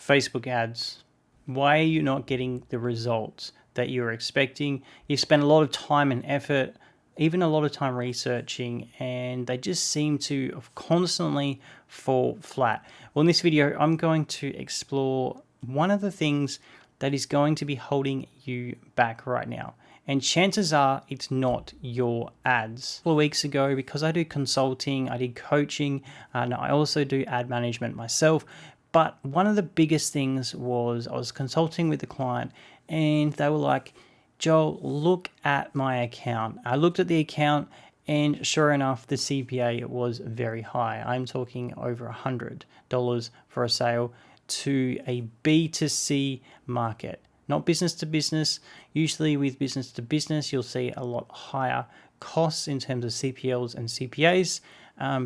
Facebook ads. Why are you not getting the results that you're expecting? You spend a lot of time and effort, even a lot of time researching, and they just seem to constantly fall flat. Well, in this video, I'm going to explore one of the things that is going to be holding you back right now. And chances are it's not your ads. A couple of weeks ago, because I do consulting, I did coaching, and I also do ad management myself. But one of the biggest things was I was consulting with the client and they were like, Joel, look at my account. I looked at the account and sure enough, the CPA was very high. I'm talking over $100 for a sale to a B2C market. Not business to business. Usually with business to business, you'll see a lot higher costs in terms of CPLs and CPAs.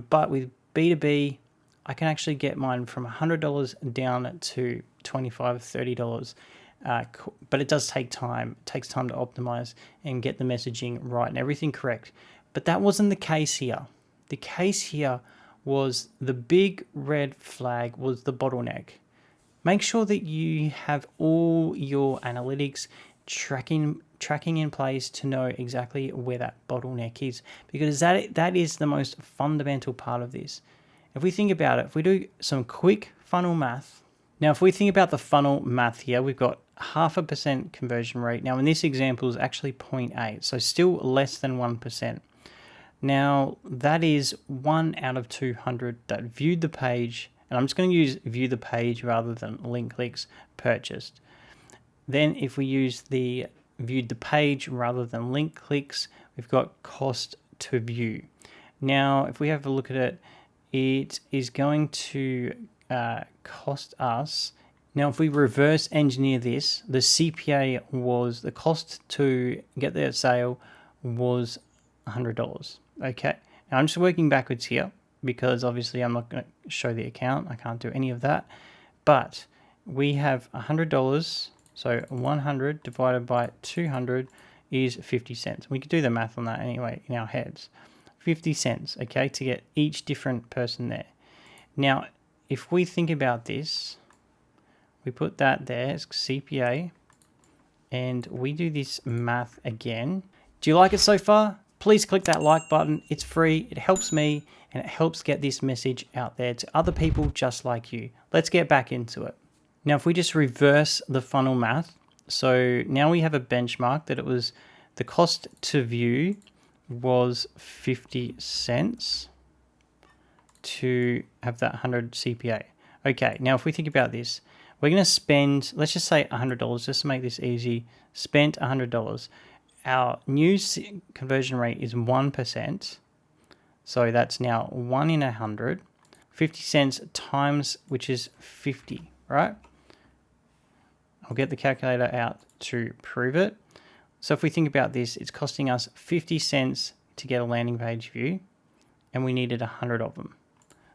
But with B2B, I can actually get mine from $100 down to $25, $30. But it does take time. It takes time to optimize and get the messaging right and everything correct. But that wasn't the case here. The case here was the big red flag was the bottleneck. Make sure that you have all your analytics tracking in place to know exactly where that bottleneck is, because that is the most fundamental part of this. If we think about it, if we do some quick funnel math, now if we think about the funnel math here, we've got 0.5% conversion rate. Now in this example is actually 0.8, so still less than 1%. Now that is 1 out of 200 that viewed the page. And I'm just going to use view the page rather than link clicks purchased. Then if we use the viewed the page rather than link clicks, we've got cost to view. Now, if we have a look at it, it is going to cost us. Now, if we reverse engineer this, the CPA was, the cost to get the sale was $100. Okay. Now I'm just working backwards here, because obviously I'm not going to show the account. I can't do any of that. But we have $100. So 100 divided by 200 is 50 cents. We could do the math on that anyway in our heads. 50 cents, okay, to get each different person there. Now, if we think about this, we put that there as CPA, and we do this math again. Do you like it so far? Please click that like button. It's free. It helps me and it helps get this message out there to other people just like you. Let's get back into it. Now, if we just reverse the funnel math, so now we have a benchmark that it was the cost to view was 50 cents to have that 100 CPA. Okay, now if we think about this, we're going to spend, let's just say $100 just to make this easy. Spent $100. Our new conversion rate is 1%. So that's now 1 in 100. 50 cents times, which is 50, right? I'll get the calculator out to prove it. So if we think about this, it's costing us 50 cents to get a landing page view, and we needed 100 of them.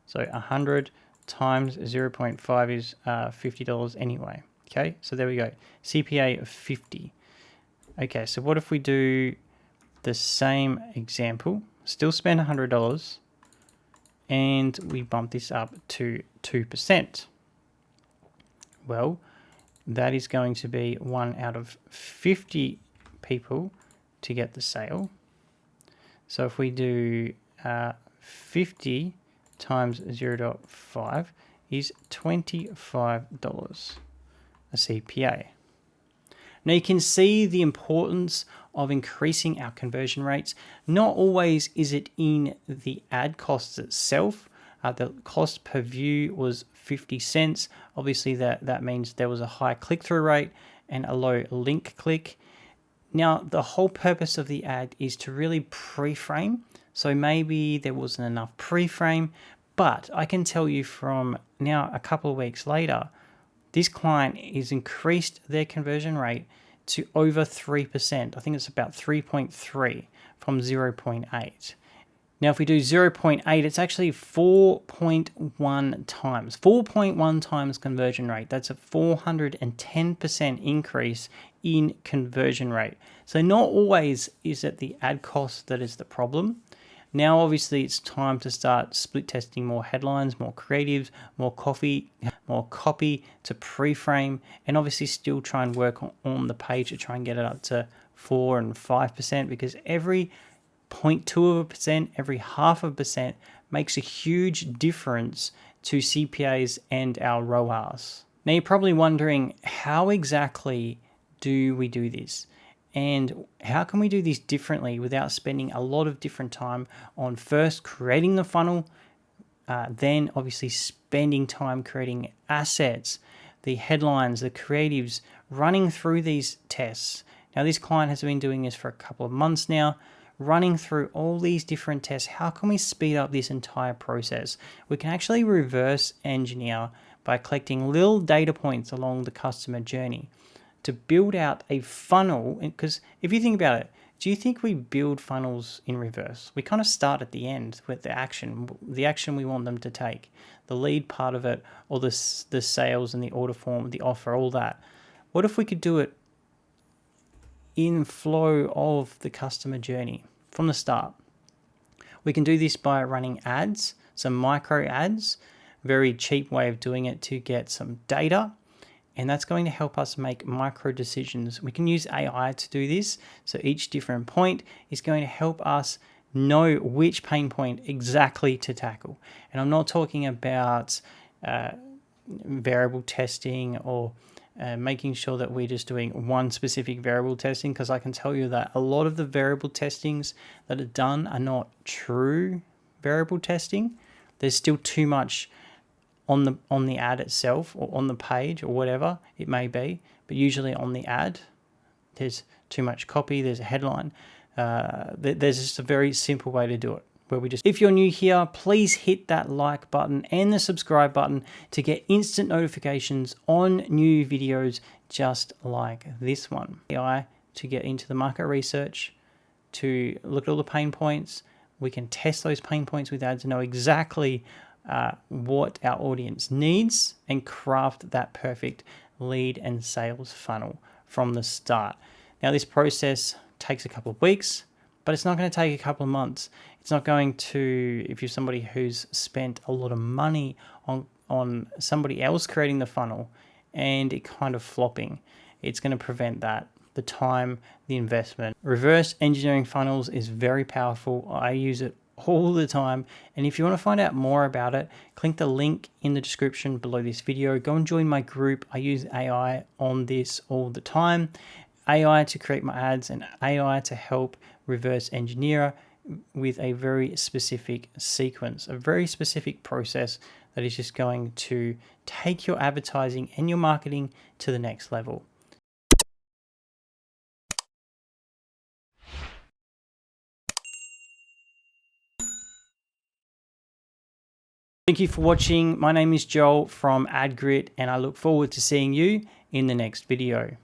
So 100 times 0.5 is $50 anyway. Okay, so there we go. CPA of 50. Okay, so what if we do the same example, still spend $100, and we bump this up to 2%? Well, that is going to be 1 out of 50 people to get the sale. So if we do 50 times 0.5 is $25 a CPA. Now you can see the importance of increasing our conversion rates. Not always is it in the ad costs itself. The cost per view was 50 cents. Obviously that means there was a high click-through rate and a low link click. Now the whole purpose of the ad is to really pre-frame. So maybe there wasn't enough pre-frame, but I can tell you from now a couple of weeks later, this client has increased their conversion rate to over 3%. I think it's about 3.3 from 0.8. Now, if we do 0.8, it's actually 4.1 times. 4.1 times conversion rate. That's a 410% increase in conversion rate. So not always is it the ad cost that is the problem. Now, obviously, it's time to start split testing more headlines, more creatives, more copy to pre-frame, and obviously still try and work on the page to try and get it up to 4 and 5%, because every 0.2%, every 0.5% makes a huge difference to CPAs and our ROAS. Now, you're probably wondering, how exactly do we do this? And how can we do this differently without spending a lot of different time on first creating the funnel, then obviously spending time creating assets, the headlines, the creatives, running through these tests. Now, this client has been doing this for a couple of months now, running through all these different tests. How can we speed up this entire process? We can actually reverse engineer by collecting little data points along the customer journey to build out a funnel. Because if you think about it, do you think we build funnels in reverse? We kind of start at the end with the action we want them to take, the lead part of it, or the sales and the order form, the offer, all that. What if we could do it in flow of the customer journey from the start? We can do this by running ads, some micro ads, very cheap way of doing it to get some data. And that's going to help us make micro decisions. We can use AI to do this. So each different point is going to help us know which pain point exactly to tackle. And I'm not talking about variable testing or making sure that we're just doing one specific variable testing, because I can tell you that a lot of the variable testings that are done are not true variable testing. There's still too much on the ad itself, or on the page, or whatever it may be, but usually on the ad there's too much copy, there's a headline. There's just a very simple way to do it, where if you're new here, please hit that like button and the subscribe button to get instant notifications on new videos just like this one. AI to get into the market research, to look at all the pain points. We can test those pain points with ads to know exactly what our audience needs and craft that perfect lead and sales funnel from the start. Now, this process takes a couple of weeks, but it's not going to take a couple of months. It's not going to, if you're somebody who's spent a lot of money on somebody else creating the funnel and it kind of flopping, it's going to prevent that. The time, the investment. Reverse engineering funnels is very powerful. I use it all the time, and if you want to find out more about it, click the link in the description below this video. Go and join my group. I use AI on this all the time. AI to create my ads and AI to help reverse engineer with a very specific sequence, a very specific process that is just going to take your advertising and your marketing to the next level. Thank you for watching. My name is Joel from AdGrit, and I look forward to seeing you in the next video.